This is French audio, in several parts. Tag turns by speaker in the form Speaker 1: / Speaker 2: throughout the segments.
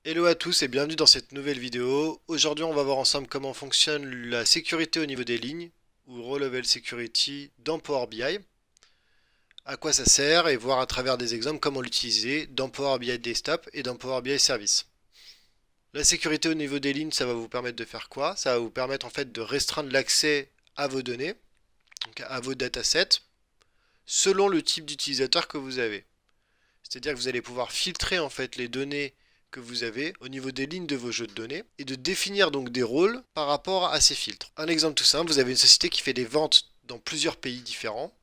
Speaker 1: Hello à tous et bienvenue dans cette nouvelle vidéo. Aujourd'hui, on va voir ensemble comment fonctionne la sécurité au niveau des lignes ou Row Level Security dans Power BI, à quoi ça sert et voir à travers des exemples comment l'utiliser dans Power BI Desktop et dans Power BI Service. La sécurité au niveau des lignes, ça va vous permettre de faire quoi? Ça va vous permettre en fait de restreindre l'accès à vos données, donc à vos datasets, selon le type d'utilisateur que vous avez. C'est-à-dire que vous allez pouvoir filtrer en fait les données que vous avez au niveau des lignes de vos jeux de données et de définir donc des rôles par rapport à ces filtres. Un exemple tout simple, vous avez une société qui fait des ventes dans plusieurs pays différents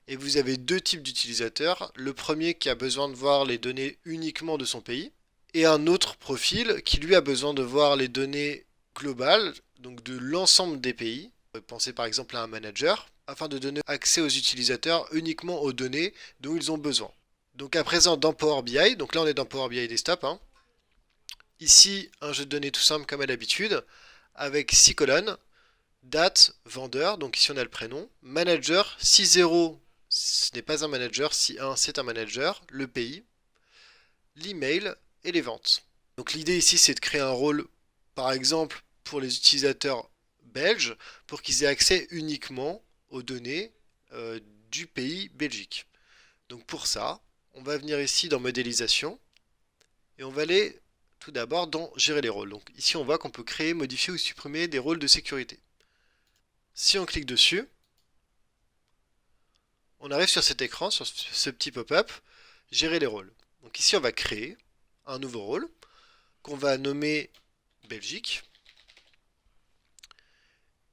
Speaker 1: et vous avez deux types d'utilisateurs. Le premier qui a besoin de voir les données uniquement de son pays et un autre profil qui lui a besoin de voir les données globales, donc de l'ensemble des pays. Pensez par exemple à un manager afin de donner accès aux utilisateurs uniquement aux données dont ils ont besoin. Donc à présent dans Power BI, donc là on est dans Power BI Desktop, hein. Ici un jeu de données tout simple comme à l'habitude, avec 6 colonnes, date, vendeur, donc ici on a le prénom, manager, si 0 ce n'est pas un manager, si 1 c'est un manager, le pays, l'email et les ventes. Donc l'idée ici c'est de créer un rôle par exemple pour les utilisateurs belges pour qu'ils aient accès uniquement aux données du pays Belgique. Donc pour ça, on va venir ici dans modélisation et on va aller tout d'abord dans gérer les rôles. Donc ici on voit qu'on peut créer, modifier ou supprimer des rôles de sécurité. Si on clique dessus, on arrive sur cet écran, sur ce petit pop-up, gérer les rôles. Donc ici on va créer un nouveau rôle qu'on va nommer Belgique.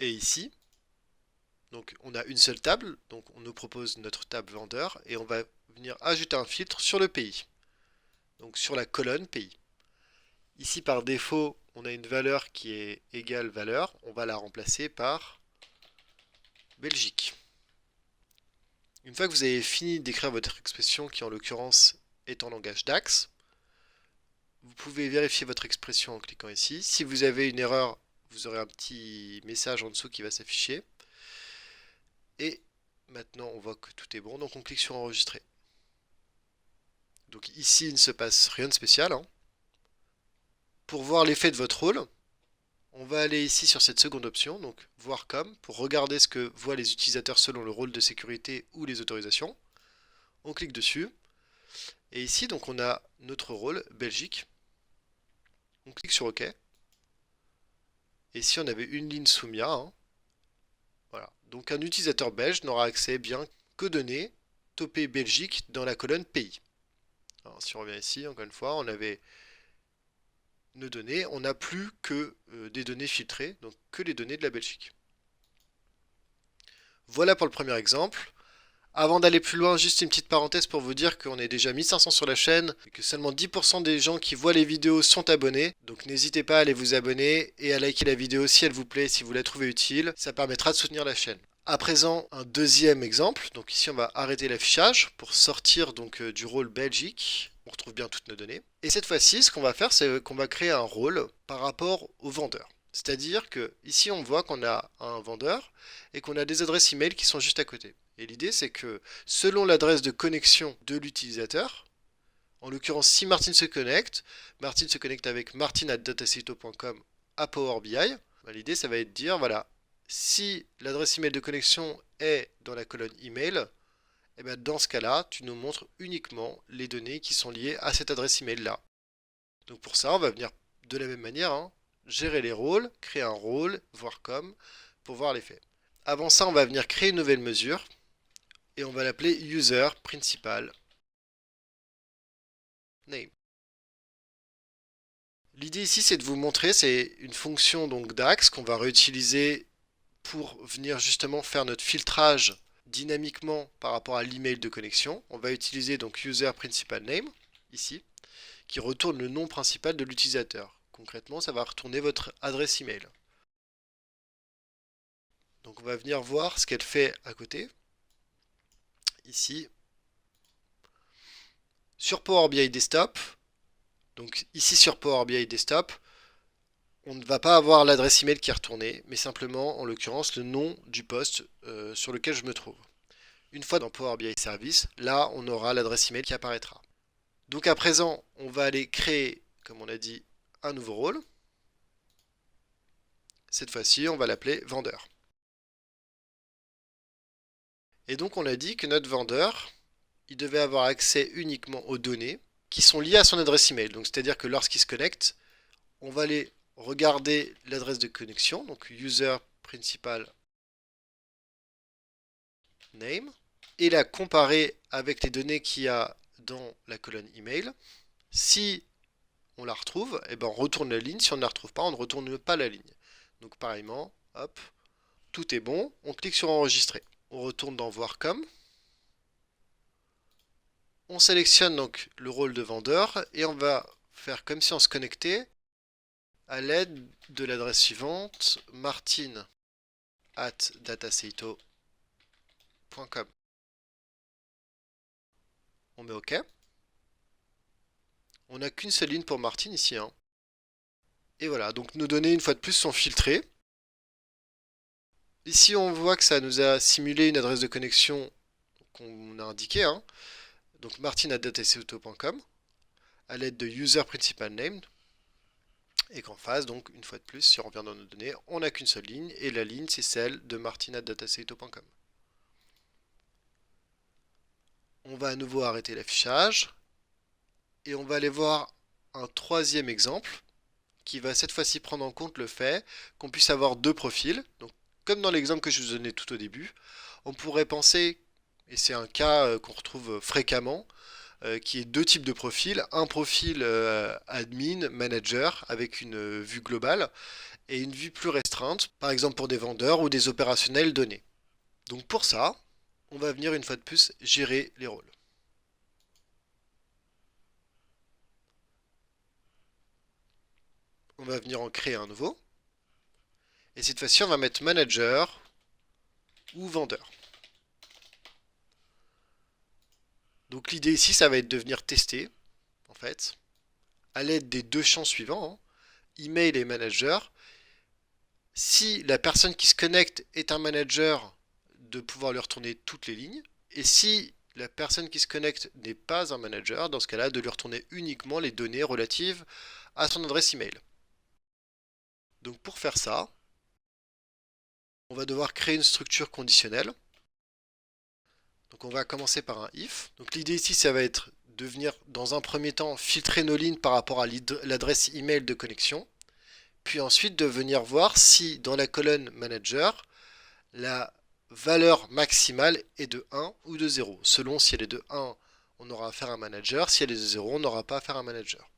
Speaker 1: Et ici, donc on a une seule table, donc on nous propose notre table vendeur et on va venir ajouter un filtre sur le pays, donc sur la colonne pays. Ici, par défaut, on a une valeur qui est égale valeur. On va la remplacer par Belgique. Une fois que vous avez fini d'écrire votre expression, qui en l'occurrence est en langage DAX, vous pouvez vérifier votre expression en cliquant ici. Si vous avez une erreur, vous aurez un petit message en dessous qui va s'afficher. Et maintenant, on voit que tout est bon, donc on clique sur enregistrer. Donc ici, il ne se passe rien de spécial, hein. Pour voir l'effet de votre rôle, on va aller ici sur cette seconde option, donc voir comme, pour regarder ce que voient les utilisateurs selon le rôle de sécurité ou les autorisations. On clique dessus. Et ici, donc, on a notre rôle, Belgique. On clique sur OK. Et ici, on avait une ligne Soumia, hein. Voilà. Donc, un utilisateur belge n'aura accès bien qu'aux données topées Belgique dans la colonne pays. Alors, si on revient ici, encore une fois, on avait nos données. On n'a plus que des données filtrées, donc que les données de la Belgique. Voilà pour le premier exemple. Avant d'aller plus loin, juste une petite parenthèse pour vous dire qu'on est déjà 1500 sur la chaîne et que seulement 10% des gens qui voient les vidéos sont abonnés. Donc n'hésitez pas à aller vous abonner et à liker la vidéo si elle vous plaît, si vous la trouvez utile. Ça permettra de soutenir la chaîne. À présent, un deuxième exemple. Donc ici, on va arrêter l'affichage pour sortir donc du rôle Belgique. On retrouve bien toutes nos données. Et cette fois-ci, ce qu'on va faire, c'est qu'on va créer un rôle par rapport au vendeur. C'est-à-dire que ici, on voit qu'on a un vendeur et qu'on a des adresses email qui sont juste à côté. Et l'idée, c'est que selon l'adresse de connexion de l'utilisateur, en l'occurrence, si Martine se connecte avec martine@datacito.com à Power BI, l'idée, ça va être de dire, voilà, si l'adresse email de connexion est dans la colonne email, et bien dans ce cas-là, tu nous montres uniquement les données qui sont liées à cette adresse email-là. Donc pour ça, on va venir de la même manière, hein, gérer les rôles, créer un rôle, voir comme, pour voir l'effet. Avant ça, on va venir créer une nouvelle mesure et on va l'appeler user principal name. L'idée ici, c'est de vous montrer, c'est une fonction donc DAX qu'on va réutiliser pour venir justement faire notre filtrage dynamiquement par rapport à l'email de connexion. On va utiliser donc user principal name ici, qui retourne le nom principal de l'utilisateur. Concrètement, ça va retourner votre adresse email. Donc on va venir voir ce qu'elle fait à côté. Ici, sur Power BI Desktop, donc ici sur Power BI Desktop, on ne va pas avoir l'adresse email qui est retournée, mais simplement, en l'occurrence, le nom du poste sur lequel je me trouve. Une fois dans Power BI Service, là, on aura l'adresse email qui apparaîtra. Donc à présent, on va aller créer, comme on a dit, un nouveau rôle. Cette fois-ci, on va l'appeler vendeur. Et donc, on a dit que notre vendeur, il devait avoir accès uniquement aux données qui sont liées à son adresse email. Donc, c'est-à-dire que lorsqu'il se connecte, on va aller regarder l'adresse de connexion, donc user principal name, et la comparer avec les données qu'il y a dans la colonne email. Si on la retrouve, eh ben on retourne la ligne. Si on ne la retrouve pas, on ne retourne pas la ligne. Donc pareillement, hop, tout est bon. On clique sur enregistrer. On retourne dans voir comme. On sélectionne donc le rôle de vendeur et on va faire comme si on se connectait à l'aide de l'adresse suivante, martin@dataseito.com. On met OK. On n'a qu'une seule ligne pour Martine ici, hein. Et voilà, donc nos données, une fois de plus, sont filtrées. Ici, on voit que ça nous a simulé une adresse de connexion qu'on a indiquée, hein. Donc martine@dataseito.com à l'aide de user principal name. Et qu'en face, donc, une fois de plus, si on revient dans nos données, on n'a qu'une seule ligne, et la ligne, c'est celle de martine@dataseito.com. On va à nouveau arrêter l'affichage, et on va aller voir un troisième exemple, qui va cette fois-ci prendre en compte le fait qu'on puisse avoir deux profils. Donc, comme dans l'exemple que je vous donnais tout au début, on pourrait penser, et c'est un cas qu'on retrouve fréquemment, qui est deux types de profils. Un profil admin, manager, avec une vue globale, et une vue plus restreinte, par exemple pour des vendeurs ou des opérationnels donnés. Donc pour ça, on va venir une fois de plus gérer les rôles. On va venir en créer un nouveau. Et cette fois-ci, on va mettre manager ou vendeur. Donc l'idée ici, ça va être de venir tester, en fait, à l'aide des deux champs suivants, hein, email et manager, si la personne qui se connecte est un manager, de pouvoir lui retourner toutes les lignes, et si la personne qui se connecte n'est pas un manager, dans ce cas-là, de lui retourner uniquement les données relatives à son adresse email. Donc pour faire ça, on va devoir créer une structure conditionnelle. Donc on va commencer par un if. Donc l'idée ici, ça va être de venir dans un premier temps filtrer nos lignes par rapport à l'adresse email de connexion, puis ensuite de venir voir si dans la colonne manager, la valeur maximale est de 1 ou de 0. Selon si elle est de 1, on aura affaire à un manager. Si elle est de 0, on n'aura pas affaire à un manager.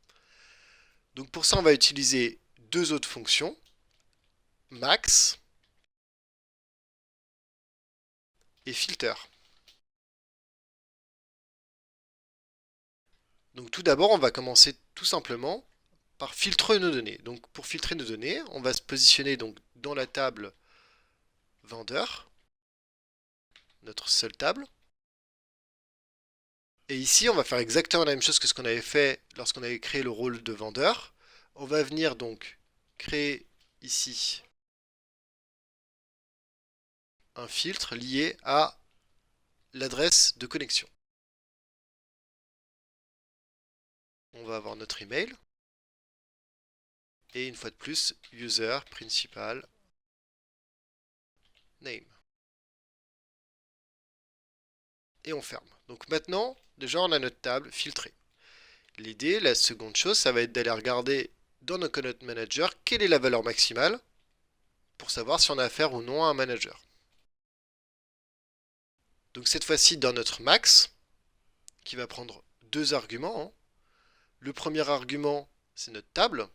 Speaker 1: Donc pour ça, on va utiliser deux autres fonctions. Max et filter. Donc tout d'abord, on va commencer tout simplement par filtrer nos données. Donc pour filtrer nos données, on va se positionner donc dans la table vendeur, notre seule table. Et ici, on va faire exactement la même chose que ce qu'on avait fait lorsqu'on avait créé le rôle de vendeur. On va venir donc créer ici un filtre lié à l'adresse de connexion. On va avoir notre email. Et une fois de plus, user principal name. Et on ferme. Donc maintenant, déjà on a notre table filtrée. L'idée, la seconde chose, ça va être d'aller regarder dans notre Connect Manager quelle est la valeur maximale pour savoir si on a affaire ou non à un manager. Donc cette fois-ci dans notre max, qui va prendre deux arguments, hein. Le premier argument, c'est notre table,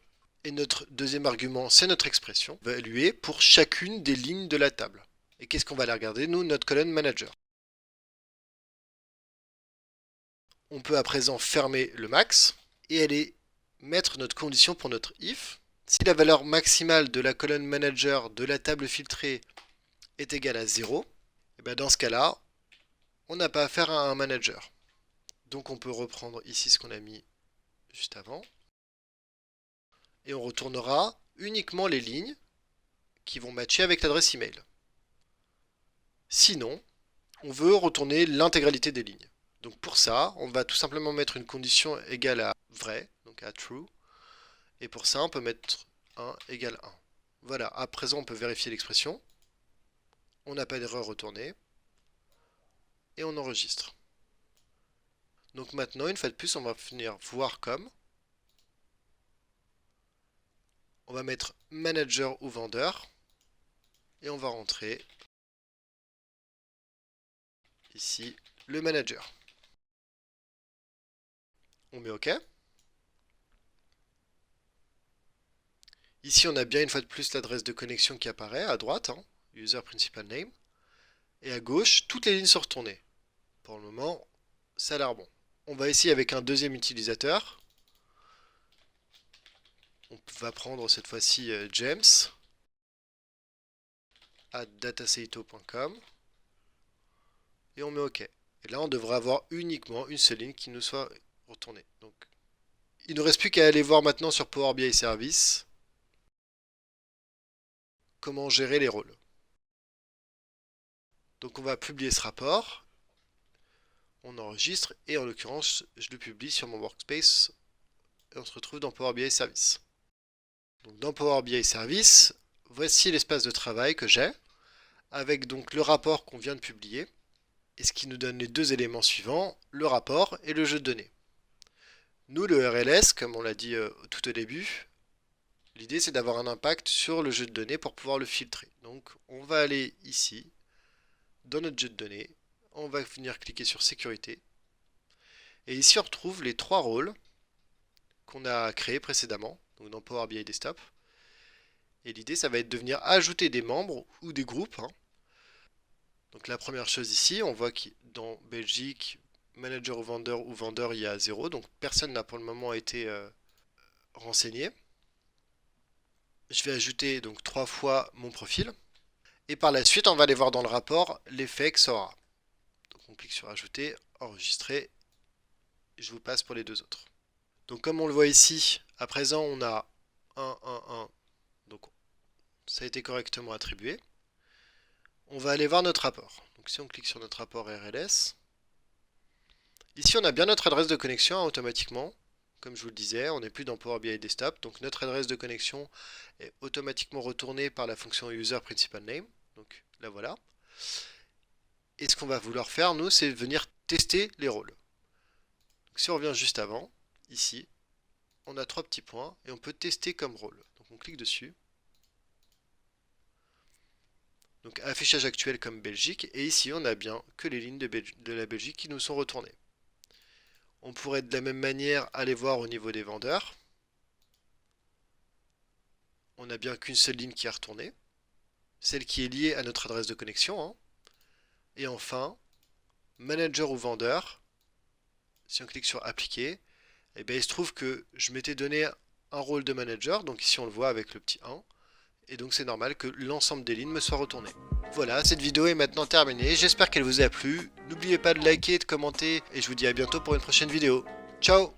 Speaker 1: et notre deuxième argument, c'est notre expression, évaluée pour chacune des lignes de la table. Et qu'est-ce qu'on va aller regarder? Nous, notre colonne manager. On peut à présent fermer le max et aller mettre notre condition pour notre if. Si la valeur maximale de la colonne manager de la table filtrée est égale à 0, et bien dans ce cas-là, on n'a pas affaire à un manager. Donc on peut reprendre ici ce qu'on a mis juste avant. Et on retournera uniquement les lignes qui vont matcher avec l'adresse email. Sinon, on veut retourner l'intégralité des lignes. Donc pour ça, on va tout simplement mettre une condition égale à vrai, donc à true. Et pour ça, on peut mettre 1 égale 1. Voilà, à présent, on peut vérifier l'expression. On n'a pas d'erreur retournée. Et on enregistre. Donc maintenant, une fois de plus, on va venir voir comme. On va mettre manager ou vendeur. Et on va rentrer ici le manager. On met OK. Ici, on a bien une fois de plus l'adresse de connexion qui apparaît à droite, hein, user principal name. Et à gauche, toutes les lignes sont retournées. Pour le moment, ça a l'air bon. On va essayer avec un deuxième utilisateur. On va prendre cette fois-ci James @dataseito.com et on met OK. Et là, on devrait avoir uniquement une seule ligne qui nous soit retournée. Donc, il ne nous reste plus qu'à aller voir maintenant sur Power BI Service comment gérer les rôles. Donc, on va publier ce rapport. On enregistre et en l'occurrence, je le publie sur mon workspace et on se retrouve dans Power BI Service. Donc, dans Power BI Service, voici l'espace de travail que j'ai avec donc le rapport qu'on vient de publier et ce qui nous donne les deux éléments suivants, le rapport et le jeu de données. Nous, le RLS, comme on l'a dit tout au début, l'idée c'est d'avoir un impact sur le jeu de données pour pouvoir le filtrer. Donc on va aller ici, dans notre jeu de données, on va venir cliquer sur sécurité. Et ici on retrouve les trois rôles qu'on a créés précédemment, donc dans Power BI Desktop. Et l'idée ça va être de venir ajouter des membres ou des groupes. Donc la première chose ici, on voit que dans Belgique, manager ou vendeur, il y a 0. Donc personne n'a pour le moment été renseigné. Je vais ajouter donc 3 fois mon profil. Et par la suite, on va aller voir dans le rapport l'effet que ça aura. Donc on clique sur ajouter, enregistrer. Et je vous passe pour les deux autres. Donc comme on le voit ici, à présent on a 1, 1, 1. Donc ça a été correctement attribué. On va aller voir notre rapport. Donc si on clique sur notre rapport RLS, ici on a bien notre adresse de connexion hein, automatiquement. Comme je vous le disais, on n'est plus dans Power BI Desktop. Donc notre adresse de connexion est automatiquement retournée par la fonction user principal name. Donc la voilà. Et ce qu'on va vouloir faire, nous, c'est venir tester les rôles. Donc si on revient juste avant, ici, on a 3 petits points et on peut tester comme rôle. Donc on clique dessus. Donc affichage actuel comme Belgique. Et ici, on a bien que les lignes de la Belgique qui nous sont retournées. On pourrait de la même manière aller voir au niveau des vendeurs. On n'a bien qu'une seule ligne qui est retournée. Celle qui est liée à notre adresse de connexion. Hein. Et enfin, manager ou vendeur. Si on clique sur appliquer, eh bien, il se trouve que je m'étais donné un rôle de manager. Donc ici, on le voit avec le petit 1. Et donc c'est normal que l'ensemble des lignes me soit retourné. Voilà, cette vidéo est maintenant terminée, j'espère qu'elle vous a plu. N'oubliez pas de liker, de commenter, et je vous dis à bientôt pour une prochaine vidéo. Ciao!